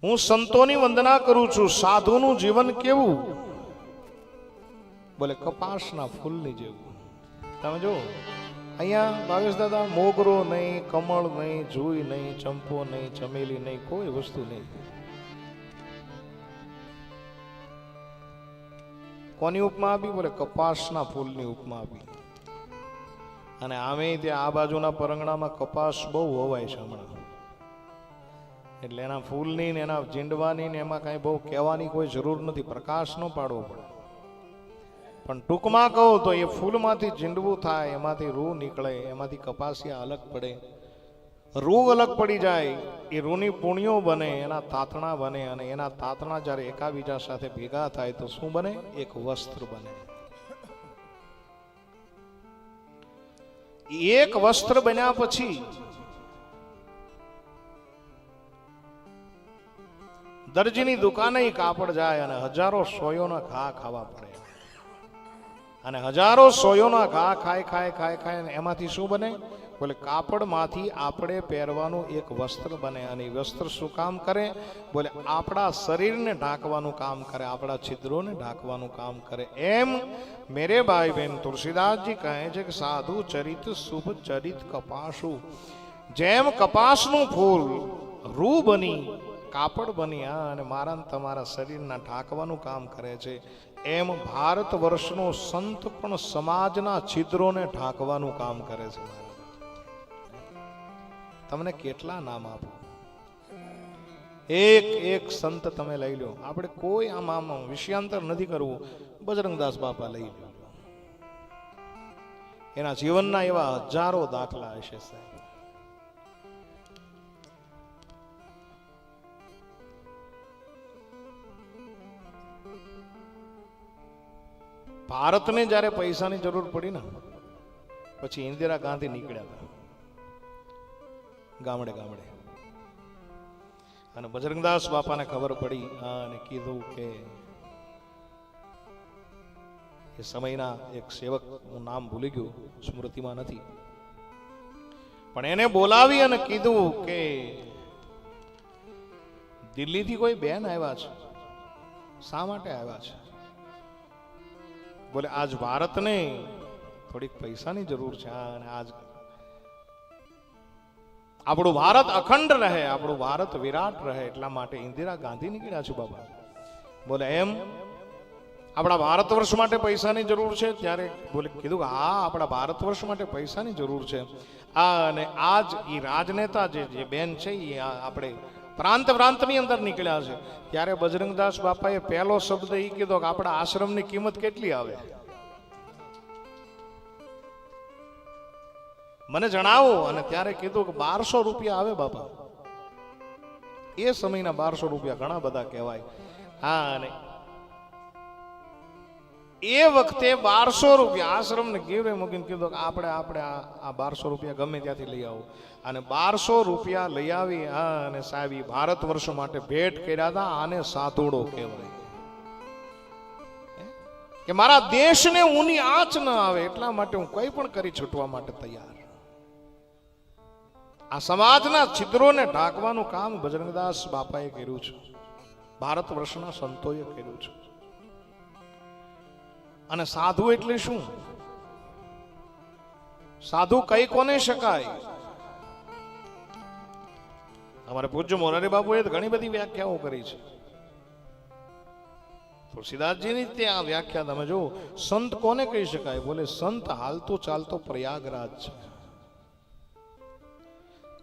હું સંતોની વંદના કરું છું. સાધુનું જીવન કેવું? બોલે કપાસના ફૂલની જેવું. તમે જો અહીંયા ભાવેશ દાદા મોગરો નહીં, કમળ નહીં, જુઈ નહીં, ચંપો નહીં, ચમેલી નહીં, કોઈ વસ્તુ નહીં. કોની ઉપમા આપી? બોલે કપાસના ફૂલની ઉપમા આપી. અને આમે ત્યાં આ બાજુના પરંગણામાં કપાસ બહુ હોવાય છે હમણાં, એટલે એના ફૂલની ને એના જીંડવાની ને એમાં કઈ બહુ કહેવાની કોઈ જરૂર નથી, પ્રકાશ ન પાડવો પડે. પણ ટૂંકમાં કહો તો એ ફૂલમાંથી જીંડવું થાય, એમાંથી રૂ નીકળે, એમાંથી કપાસિયા અલગ પડે, રૂ અલગ પડી જાય, એ રૂની પૂણિયો બને, એના તાતણા બને, અને એના તાતણા જ્યારે એકાબીજા સાથે ભેગા થાય તો શું બને? એક વસ્ત્ર બને. એક વસ્ત્ર બન્યા પછી દરજીની દુકાને કાપડ જાય અને હજારો સોયોના ઘા ખાવા પડે, અને હજારો સોયોના ઘા ખાય એમાંથી શું બને? બોલે કાપડમાંથી આપણે પહેરવાનું એક વસ્ત્ર બને. અને એ વસ્ત્ર શું કામ કરે? બોલે આપણા શરીરને ઢાંકવાનું કામ કરે, આપણા છિદ્રોને ઢાંકવાનું કામ કરે. એમ મેરે ભાઈ બહેન તુલસીદાસજી કહે છે કે સાધુ ચરિત શુભ ચરિત કપાસુ. જેમ કપાસનું ફૂલ રૂ બની, કાપડ બની, અને મારા તમારા શરીરના ઢાંકવાનું કામ કરે છે, એમ ભારત વર્ષનો સંત પણ સમાજના છિદ્રોને ઢાંકવાનું કામ કરે છે. તમને કેટલા નામ આપો, એક એક સંત તમે લઈ લો. આપણે કોઈ આમ વિષયાંતર નથી કરવું. બજરંગદાસ બાપા લઈ લો, એના જીવનના એવા હજારો દાખલા હશે સાહેબ. ભારતને જ્યારે પૈસાની જરૂર પડી ને, પછી ઇન્દિરા ગાંધી નીકળ્યા હતા ગામડે ગામડે, અને બજરંગદાસ બાપાને ખબર પડી અને કીધું કે એ સમયના એક સેવક, હું નામ ભૂલી ગયો, સ્મૃતિમાં નથી, પણ એને બોલાવી અને કીધું કે દિલ્હીથી કોઈ બેન આવ્યા છે, શા માટે આવ્યા છે? બોલે આજ ભારતને થોડીક પૈસાની જરૂર છે, અને આજ આપણું ભારત અખંડ રહે, આપણું ભારત વિરાટ રહે, એટલા માટે ઇન્દિરા ગાંધી નીકળ્યા છે બાબા. બોલે એમ આપણા ભારત વર્ષ માટે પૈસાની જરૂર છે? ત્યારે બોલે કીધું કે હા, આપણા ભારત વર્ષ માટે પૈસાની જરૂર છે. અને આજ એ રાજનેતા જે બેન છે એ આપણે પ્રાંતની અંદર નીકળ્યા છે. ત્યારે બજરંગદાસ બાપાએ પહેલો શબ્દ એ કીધો કે આપણા આશ્રમની કિંમત કેટલી આવે? મને જણાવો. અને ત્યારે કીધું કે 1200 રૂપિયા આવે બાપા. એ સમયના 1200 રૂપિયા ઘણા બધા કહેવાય. હા, અને એ વખતે 1200 રૂપિયા આશ્રમને ગીરે મૂકીને કીધું કે આપણે આ 1200 રૂપિયા ગમે ત્યાંથી લઈ આવો. અને 1200 રૂપિયા લઈ આવી, અને સાહેબ ભારત વર્ષ માટે ભેટ કર્યા હતા. આને સાધુડો કહેવાય કે મારા દેશને ઊની આંચ ન આવે એટલા માટે હું કંઈ પણ કરી છૂટવા માટે તૈયાર. આ સમાજના છિદ્રોને ઢાંકવાનું કામ બજરંગદાસ બાપાએ કર્યું છે, ભારત વર્ષના સંતોએ કર્યું છે. અને સાધુ એટલે શું? સાધુ કઈ કોને શકાય? અમારે પૂજ્ય મોરારી બાપુએ ઘણી બધી વ્યાખ્યાઓ કરી છે. તુલસીદાસજીની ત્યાં વ્યાખ્યા તમે જો, સંત કોને કહી શકાય? બોલે સંત હાલતો ચાલતો પ્રયાગરાજ છે.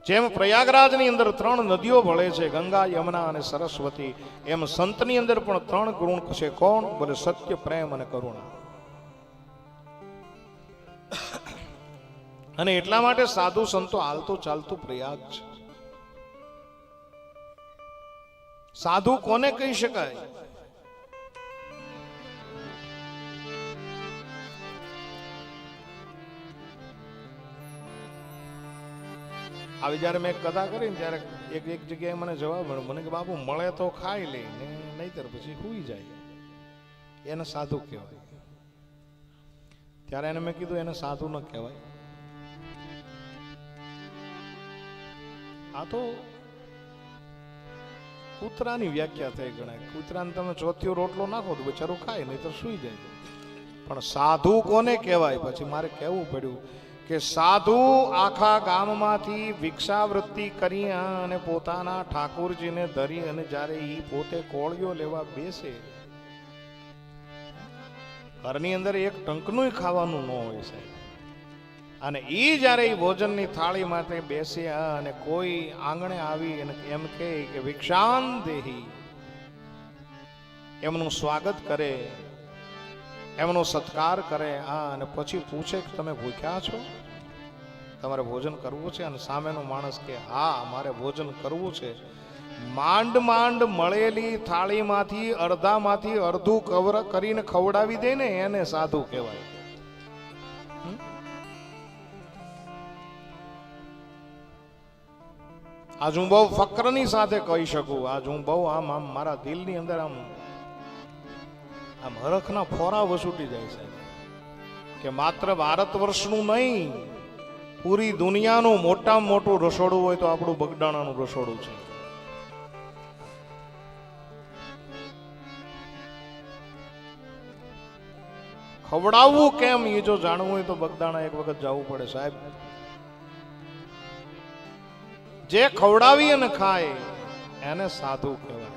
જેમ પ્રયાગરાજની અંદર 3 નદીઓ વળે છે, ગંગા, યમુના અને સરસ્વતી, એમ સંતની અંદર પણ 3 ગુણ છે. કોણ? બોલે સત્ય, પ્રેમ અને કરુણા. અને એટલા માટે સાધુ સંતો હાલતો ચાલતો પ્રયાગ છે. સાધુ કોને કહી શકાય? આવી જયારે મેં કથા કરી ને ત્યારે એક જગ્યાએ મને જવાબ મળ્યો, મને કે બાપુ મળે તો ખાઈ લે, નહીતર પછી સૂઈ જાય, એને સાધુ કહેવાય. ત્યારે એને મેં કીધું એને સાધુ ન કહેવાય, આ તો કૂતરાની વ્યાખ્યા થઈ ગણાય. કૂતરાને તમે ચોથિયો રોટલો નાખો તો બિચારું ખાય, નહીં તો સૂઈ જાય. પણ સાધુ કોને કહેવાય? પછી મારે કહેવું પડ્યું કે સાધુ આખા ગામમાંથી ભિક્ષાવૃત્તિ કરી અને પોતાના ઠાકોરજીને ધરી અને જ્યારે ઈ પોતે કોળિયો લેવા બેસે, ઘરની અંદર એક ટંકનું ખાવાનું ન હોય છે, અને ઈ જ્યારે ઈ ભોજનની થાળી માટે બેસે અને કોઈ આંગણે આવી અને એમ કહે કે ભિક્ષાન દેહી, એમનું સ્વાગત કરે, એમનો સત્કાર કરે, અને પછી પૂછે કે તમે ભૂખ્યા છો, તમારે ભોજન કરવું છે? અને સામેનો માણસ કે હા મારે ભોજન કરવું છે. માંડ માંડ મળેલી થાળીમાંથી અડધામાંથી અડધું કવર કરીને ખવડાવી દે ને એને સાધુ કહેવાય. આજ હું બહુ ફક્રની સાથે કહી શકું, આજ હું બહુ આમ મારા દિલની અંદર આમ હરખના ફોરા વસૂટી જાય છે કે માત્ર ભારત વર્ષનું નહીં, પૂરી દુનિયાનું મોટામાં મોટું રસોડું હોય તો આપણું બગદાણાનું રસોડું છે. ખવડાવવું કેમ એ જો જાણવું હોય તો બગદાણા એક વખત જવું પડે સાહેબ. જે ખવડાવી અને ખાય એને સાધુ કહેવાય.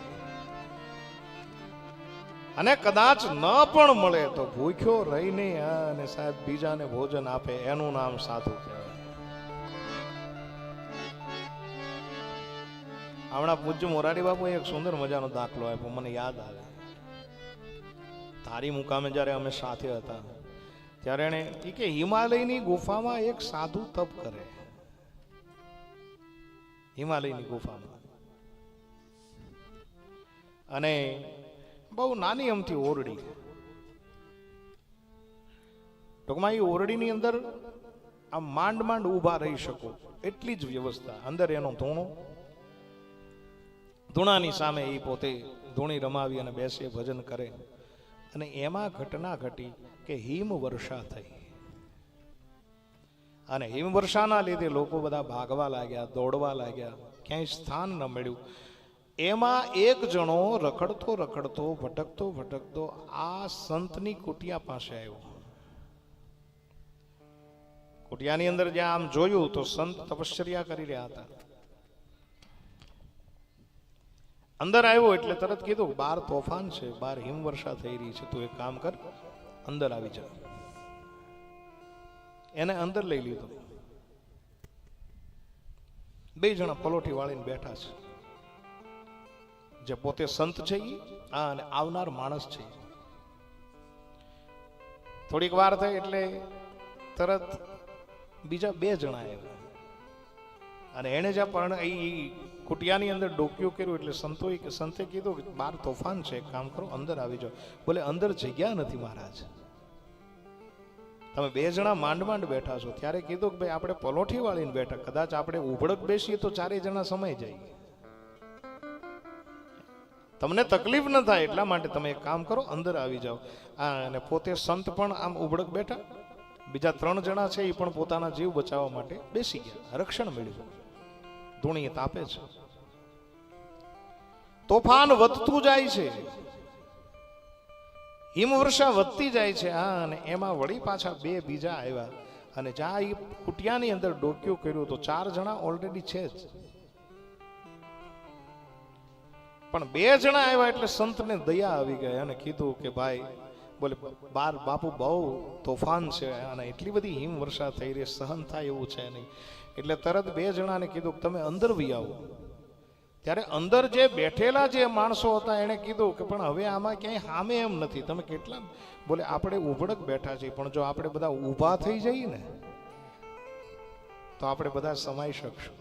અને કદાચ ન પણ મળે તો ભૂખ્યો રહીને અને સાહેબ બીજાને ભોજન આપે એનું નામ સાધુ કહેવાય. હમણાં પૂજ્ય મોરારી બાપુ એક સુંદર મજાનો દાખલો આપ્યો, મને યાદ આવે. ધારી મુકામે જ્યારે અમે સાથે હતા ત્યારે એને કે હિમાલયની ગુફામાં એક સાધુ તપ કરે. હિમાલયની ગુફામાં, અને બહુ નાની અમથી ઓરડી, ટૂંકમાં એ ઓરડીની અંદર આમ માંડ માંડ ઊભા રહી શકો એટલી જ વ્યવસ્થા. અંદર એનો ધૂણો, ધૂણાની સામે એ પોતે ધૂણી રમાવી અને બેસે ભજન કરે. અને એમાં ઘટના ઘટી કે હિમ વર્ષા થઈ, અને હિમવર્ષાના લીધે લોકો બધા ભાગવા લાગ્યા, દોડવા લાગ્યા, ક્યાંય સ્થાન ન મળ્યું. એમાં એક જણો રખડતો રખડતો ભટકતો ભટકતો આ સંતની કુટિયા પાસે આવ્યો. કુટિયાની અંદર જ્યાં આમ જોયું તો સંત તપશ્ચર્યા કરી રહ્યા હતા. અંદર આવ્યો એટલે તરત કીધું બહાર તોફાન છે, બહાર હિમવર્ષા થઈ રહી છે, તું એક કામ કર અંદર આવી જા. એને અંદર લઈ લીધો. બે જણા પલોઠી વાળીને બેઠા છે, જે પોતે સંત છે અને આવનાર માણસ છે. થોડીક વાર થઈ એટલે તરત બીજા બે જણા આવ્યા, અને એને જ્યાં પણ કુટિયાની અંદર ડોક્યું કર્યું એટલે સંતે કીધું કે બહાર તોફાન છે, કામ કરો અંદર આવી જાઓ. બોલે અંદર જગ્યા નથી મહારાજ, તમે બે જણા માંડ માંડ બેઠા છો. ત્યારે કીધું કે ભાઈ આપણે પલોઠી વાળીને બેઠા, કદાચ આપણે ઉભડક બેસીએ તો ચારે જણા સમય જાય, તમને તકલીફ ન થાય એટલા માટે તમે એક કામ કરો અંદર આવી જાઓ. અને પોતે સંત પણ આમ ઉભડક બેઠા, બીજા 3 જણા છે એ પણ પોતાના જીવ બચાવવા માટે બેસી ગયા. રક્ષણ મળ્યું. ધૂણી તાપે છે, તોફાન વધતું જાય છે, હિમવર્ષા વધતી જાય છે. અને એમાં વળી પાછા બે બીજા આવ્યા, અને જ્યાં એ કુટિયાની અંદર ડોક્યું કર્યું તો 4 જણા ઓલરેડી છે જ, પણ 2 જણા આવ્યા એટલે સંતને દયા આવી ગઈ અને કીધું કે ભાઈ, બોલે બાર બાપુ બહુ તોફાન છે અને એટલી બધી હિમવર્ષા થઈ રહી, સહન થાય એવું છે નહીં. એટલે તરત 2 જણાને કીધું કે તમે અંદર વી આવો. ત્યારે અંદર જે બેઠેલા જે માણસો હતા એને કીધું કે પણ હવે આમાં ક્યાંય સામે એમ નથી, તમે કેટલા, બોલે આપણે ઉભડક બેઠા છીએ, પણ જો આપણે બધા ઊભા થઈ જઈએ ને તો આપણે બધા સમાઈ શકશું.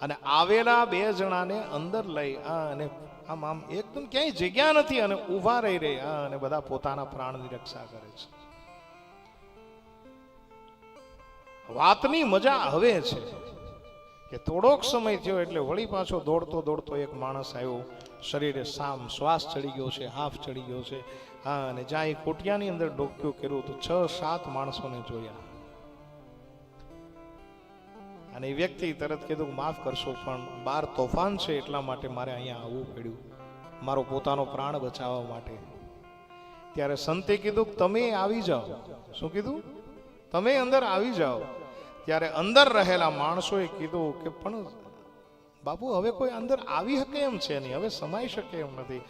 અને આવેલા 2 જણાને અંદર લઈ અને આમ આમ એકદમ ક્યાંય જગ્યા નથી અને ઊભા રહી રહ્યા અને બધા પોતાના પ્રાણની રક્ષા કરે છે. વાતની મજા હવે છે કે થોડોક સમય થયો એટલે વળી પાછો દોડતો દોડતો એક માણસ આવ્યો, શરીરે શ્વાસ ચડી ગયો છે, હાફ ચડી ગયો છે. અને જ્યાં એ કોટિયાની અંદર ડોક્યું કર્યું તો 6-7 માણસોને જોયા. અને એ વ્યક્તિ તરત કીધું માફ કરશો પણ બહાર તોફાન છે એટલા માટે મારે અહીંયા આવવું પડ્યું, મારો પોતાનો પ્રાણ બચાવવા માટે. ત્યારે સંતે કીધું તમે આવી જાઓ. શું કીધું? તમે અંદર આવી જાઓ. ત્યારે અંદર રહેલા માણસોએ કીધું કે પણ બાપુ હવે કોઈ અંદર આવી શકે એમ છે નહીં, હવે સમાઈ શકે એમ નથી.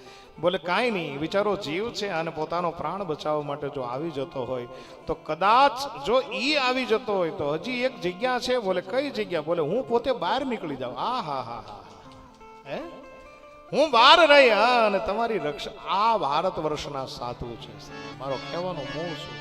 બોલે કાંઈ નહીં, વિચારો જીવ છે અને પોતાનો પ્રાણ બચાવવા માટે જો આવી જતો હોય તો કદાચ જો ઈ આવી જતો હોય તો હજી એક જગ્યા છે. બોલે કઈ જગ્યા? બોલે હું પોતે બહાર નીકળી જાઉં. આ હા હા હા હે, હું બહાર રહી અને તમારી રક્ષા. આ ભારત વર્ષના સાધુ છે, મારો કહેવાનો મૂળ શું.